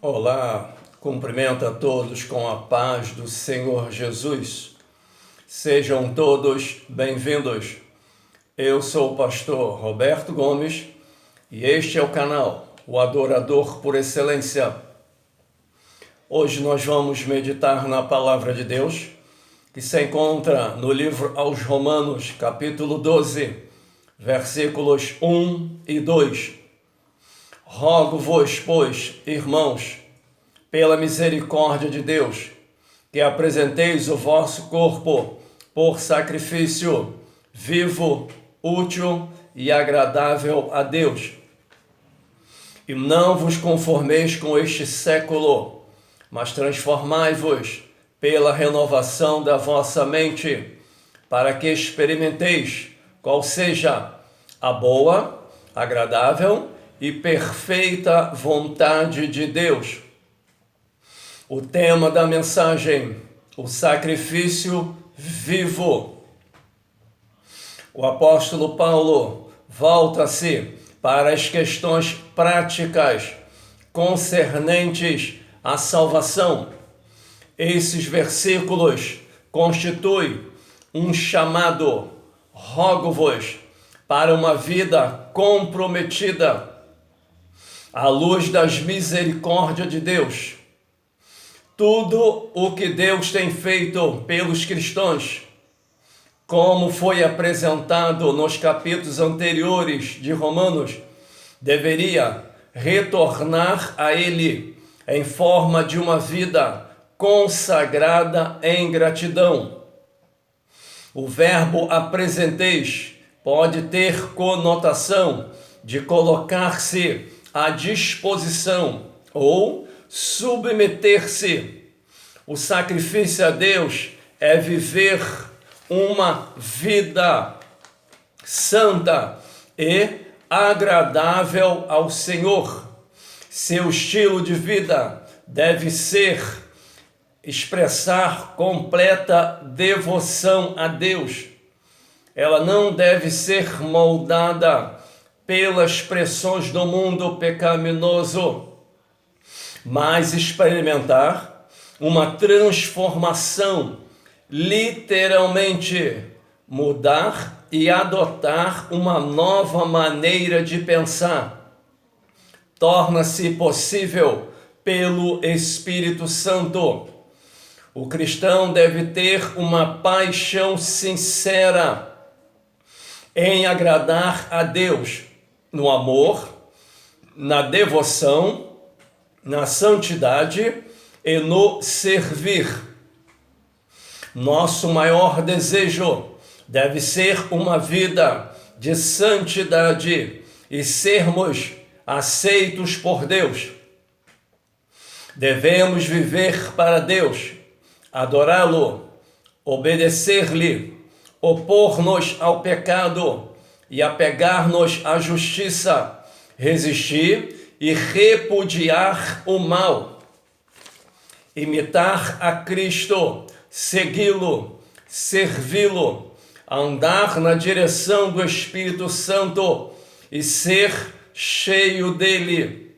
Olá, cumprimento a todos com a paz do Senhor Jesus. Sejam todos bem-vindos. Eu sou o pastor Roberto Gomes e este é o canal, o Adorador por Excelência. Hoje nós vamos meditar na Palavra de Deus, que se encontra no livro aos Romanos, capítulo 12, versículos 1 e 2. Rogo-vos, pois, irmãos, pela misericórdia de Deus, que apresenteis o vosso corpo por sacrifício vivo, útil e agradável a Deus. E não vos conformeis com este século, mas transformai-vos pela renovação da vossa mente, para que experimenteis qual seja a boa, agradável e perfeita vontade de Deus. O tema da mensagem: o sacrifício vivo. O apóstolo Paulo volta-se para as questões práticas concernentes à salvação. Esses versículos constituem um chamado: rogo-vos, para uma vida comprometida à luz das misericórdias de Deus. Tudo o que Deus tem feito pelos cristãos, como foi apresentado nos capítulos anteriores de Romanos, deveria retornar a Ele em forma de uma vida consagrada em gratidão. O verbo apresenteis pode ter conotação de colocar-se à disposição ou submeter-se. O sacrifício a Deus é viver uma vida santa e agradável ao Senhor. Seu estilo de vida deve ser expressar completa devoção a Deus. Ela não deve ser moldada pelas pressões do mundo pecaminoso, mas experimentar uma transformação, literalmente mudar e adotar uma nova maneira de pensar. Torna-se possível pelo Espírito Santo. O cristão deve ter uma paixão sincera em agradar a Deus, no amor, na devoção, na santidade e no servir. Nosso maior desejo deve ser uma vida de santidade e sermos aceitos por Deus. Devemos viver para Deus, adorá-lo, obedecer-lhe, opor-nos ao pecado e apegar-nos à justiça, resistir e repudiar o mal, imitar a Cristo, segui-lo, servi-lo, andar na direção do Espírito Santo e ser cheio dele.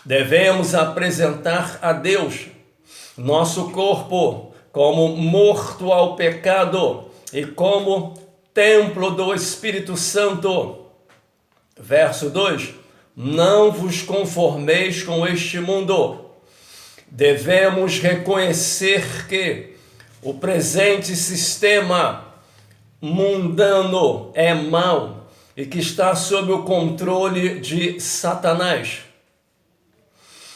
Devemos apresentar a Deus nosso corpo como morto ao pecado e como templo do Espírito Santo. Verso 2: não vos conformeis com este mundo. Devemos reconhecer que o presente sistema mundano é mau e que está sob o controle de Satanás.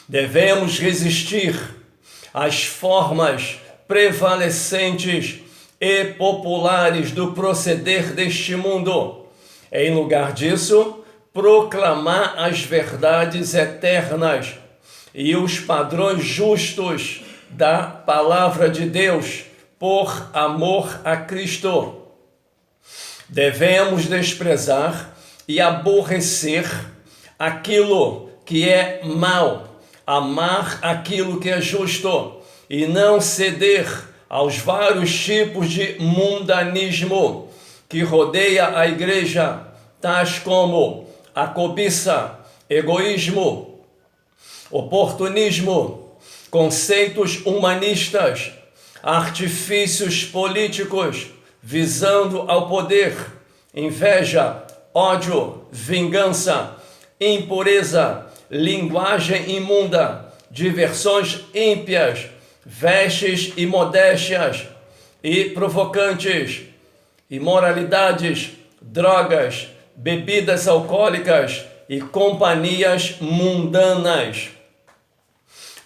Devemos resistir às formas prevalecentes e populares do proceder deste mundo. Em lugar disso, proclamar as verdades eternas e os padrões justos da palavra de Deus por amor a Cristo. Devemos desprezar e aborrecer aquilo que é mal, amar aquilo que é justo e não ceder aos vários tipos de mundanismo que rodeia a igreja, tais como a cobiça, egoísmo, oportunismo, conceitos humanistas, artifícios políticos visando ao poder, inveja, ódio, vingança, impureza, linguagem imunda, diversões ímpias, vestes imodéstias e provocantes, imoralidades, drogas, bebidas alcoólicas e companhias mundanas.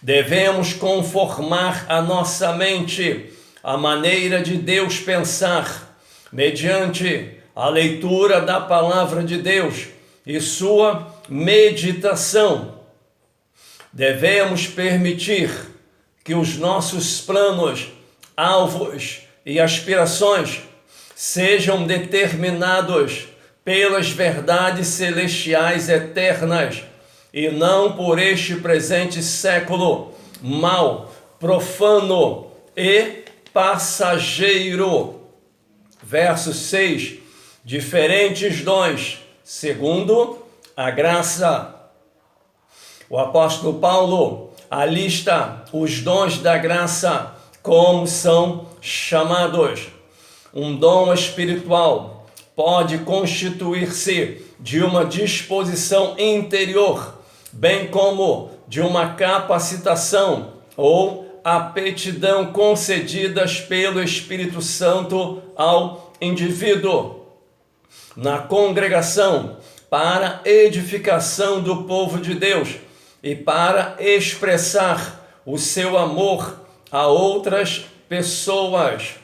Devemos conformar a nossa mente à maneira de Deus pensar, mediante a leitura da palavra de Deus e sua meditação. Devemos permitir que os nossos planos, alvos e aspirações sejam determinados pelas verdades celestiais eternas e não por este presente século mau, profano e passageiro. Verso 6. Diferentes dons, segundo a graça. O apóstolo Paulo alista os dons da graça, como são chamados. Um dom espiritual pode constituir-se de uma disposição interior, bem como de uma capacitação ou aptidão concedidas pelo Espírito Santo ao indivíduo na congregação para edificação do povo de Deus e para expressar o seu amor a outras pessoas.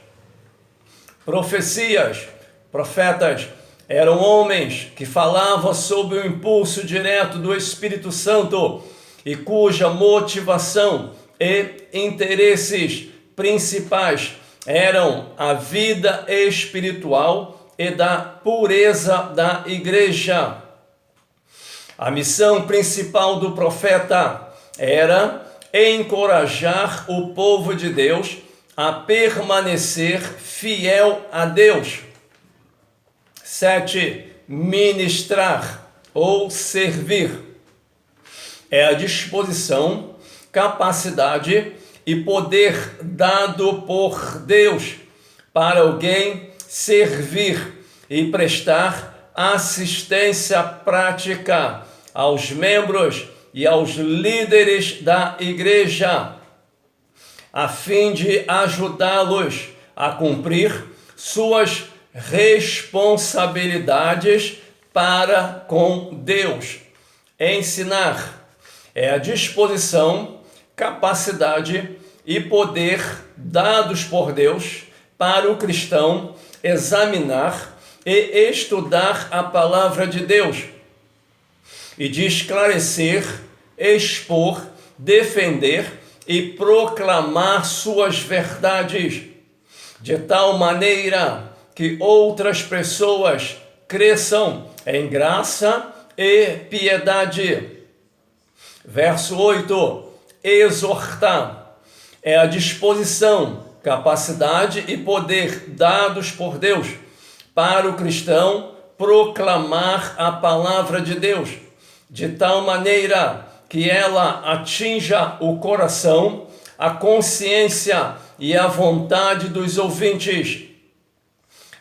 Profecias, profetas eram homens que falavam sob o impulso direto do Espírito Santo e cuja motivação e interesses principais eram a vida espiritual e da pureza da igreja. A missão principal do profeta era encorajar o povo de Deus a permanecer fiel a Deus. 7. Ministrar ou servir é a disposição, capacidade e poder dado por Deus para alguém servir e prestar assistência prática aos membros e aos líderes da igreja, a fim de ajudá-los a cumprir suas responsabilidades para com Deus. Ensinar é a disposição, capacidade e poder dados por Deus para o cristão examinar e estudar a palavra de Deus e de esclarecer, expor, defender e proclamar suas verdades, de tal maneira que outras pessoas cresçam em graça e piedade. Verso 8. Exortar é a disposição, capacidade e poder dados por Deus para o cristão proclamar a palavra de Deus, de tal maneira que ela atinja o coração, a consciência e a vontade dos ouvintes,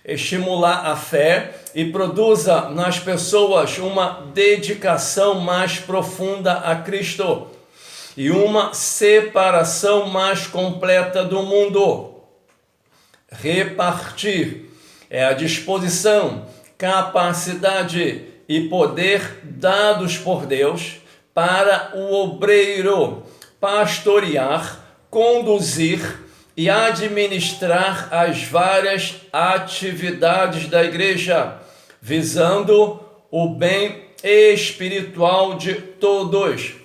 estimular a fé e produza nas pessoas uma dedicação mais profunda a Cristo e uma separação mais completa do mundo. Repartir é a disposição, capacidade e poder dados por Deus para o obreiro pastorear, conduzir e administrar as várias atividades da igreja, visando o bem espiritual de todos.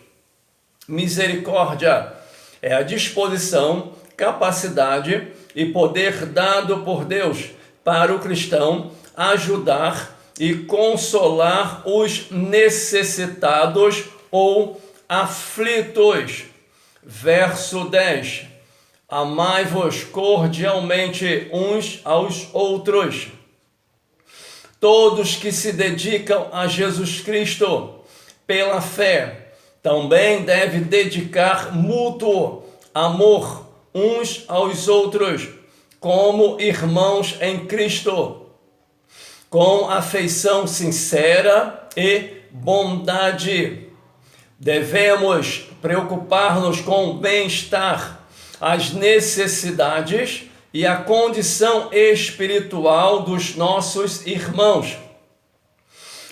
Misericórdia é a disposição, capacidade e poder dado por Deus para o cristão ajudar e consolar os necessitados ou aflitos. Verso 10. Amai-vos cordialmente uns aos outros. Todos que se dedicam a Jesus Cristo pela fé também deve dedicar mútuo amor uns aos outros, como irmãos em Cristo, com afeição sincera e bondade. Devemos preocupar-nos com o bem-estar, as necessidades e a condição espiritual dos nossos irmãos,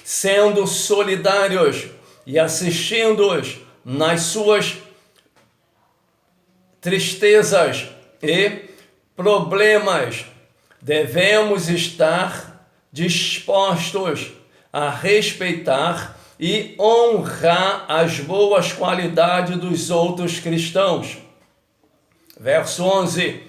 sendo solidários e assistindo-os nas suas tristezas e problemas. Devemos estar dispostos a respeitar e honrar as boas qualidades dos outros cristãos. Verso 11: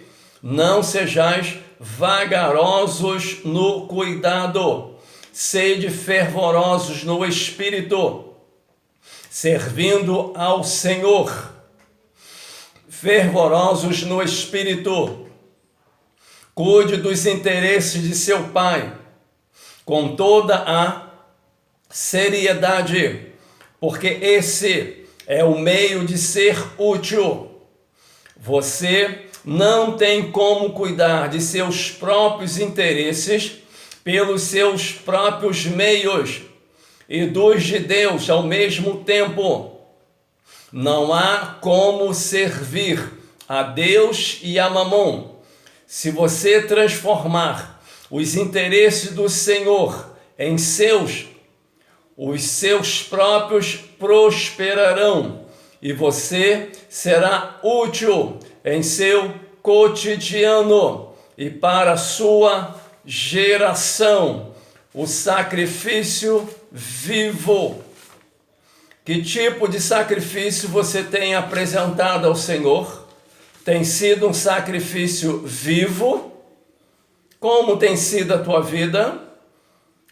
não sejais vagarosos no cuidado, sede fervorosos no espírito, servindo ao Senhor. Fervorosos no espírito, cuide dos interesses de seu pai, com toda a seriedade, porque esse é o meio de ser útil. Você não tem como cuidar de seus próprios interesses pelos seus próprios meios e dos de Deus ao mesmo tempo. Não há como servir a Deus e a Mamon se você transformar os interesses do Senhor em seus. Os seus próprios prosperarão e você será útil em seu cotidiano e para a sua geração. O sacrifício vivo. Que tipo de sacrifício você tem apresentado ao Senhor? Tem sido um sacrifício vivo? Como tem sido a tua vida?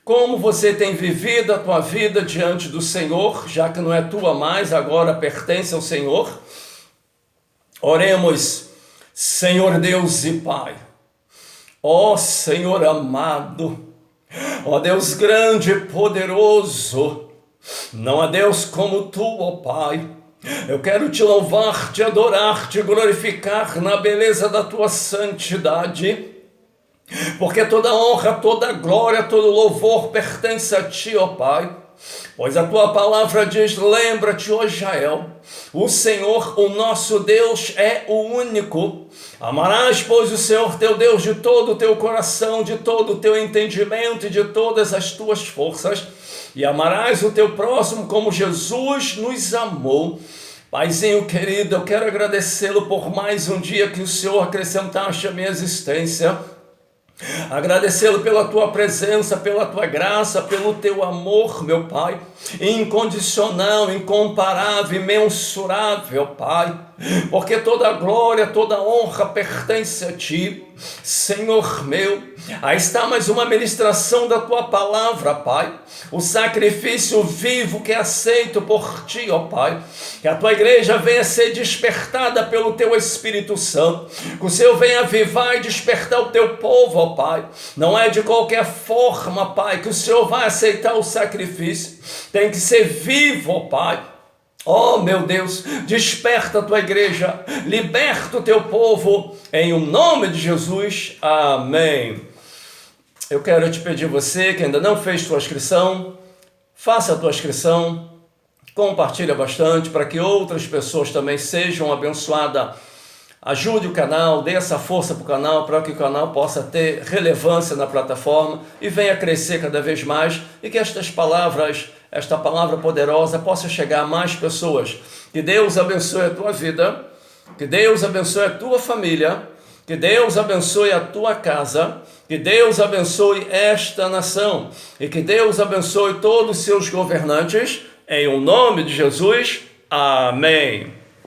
Como você tem vivido a tua vida diante do Senhor, já que não é tua mais, agora pertence ao Senhor? Oremos. Senhor Deus e Pai, ó Senhor amado, ó Deus grande e poderoso, não há Deus como Tu, ó Pai. Eu quero Te louvar, Te adorar, Te glorificar na beleza da Tua santidade, porque toda honra, toda glória, todo louvor pertence a Ti, ó Pai. Pois a Tua palavra diz, lembra-te, ó Israel, o Senhor, o nosso Deus, é o único. Amarás, pois, o Senhor teu Deus de todo o teu coração, de todo o teu entendimento e de todas as tuas forças, e amarás o teu próximo como Jesus nos amou. Paizinho querido, eu quero agradecê-lo por mais um dia que o Senhor acrescentaste à minha existência. Agradecê-lo pela tua presença, pela tua graça, pelo teu amor, meu Pai, incondicional, incomparável, imensurável, Pai, porque toda glória, toda honra pertence a Ti, Senhor meu. Aí está mais uma ministração da Tua palavra, Pai, o sacrifício vivo que é aceito por Ti, ó Pai, que a Tua igreja venha ser despertada pelo Teu Espírito Santo, que o Senhor venha avivar e despertar o Teu povo, ó Pai. Não é de qualquer forma, Pai, que o Senhor vai aceitar o sacrifício, tem que ser vivo, ó Pai. Oh, meu Deus, desperta a Tua igreja, liberta o Teu povo, em o nome de Jesus, amém. Eu quero te pedir, você que ainda não fez sua inscrição, faça a tua inscrição, compartilha bastante para que outras pessoas também sejam abençoadas. Ajude o canal, dê essa força para o canal, para que o canal possa ter relevância na plataforma e venha crescer cada vez mais e que esta palavra poderosa possa chegar a mais pessoas. Que Deus abençoe a tua vida, que Deus abençoe a tua família, que Deus abençoe a tua casa, que Deus abençoe esta nação e que Deus abençoe todos os seus governantes, em o nome de Jesus, amém.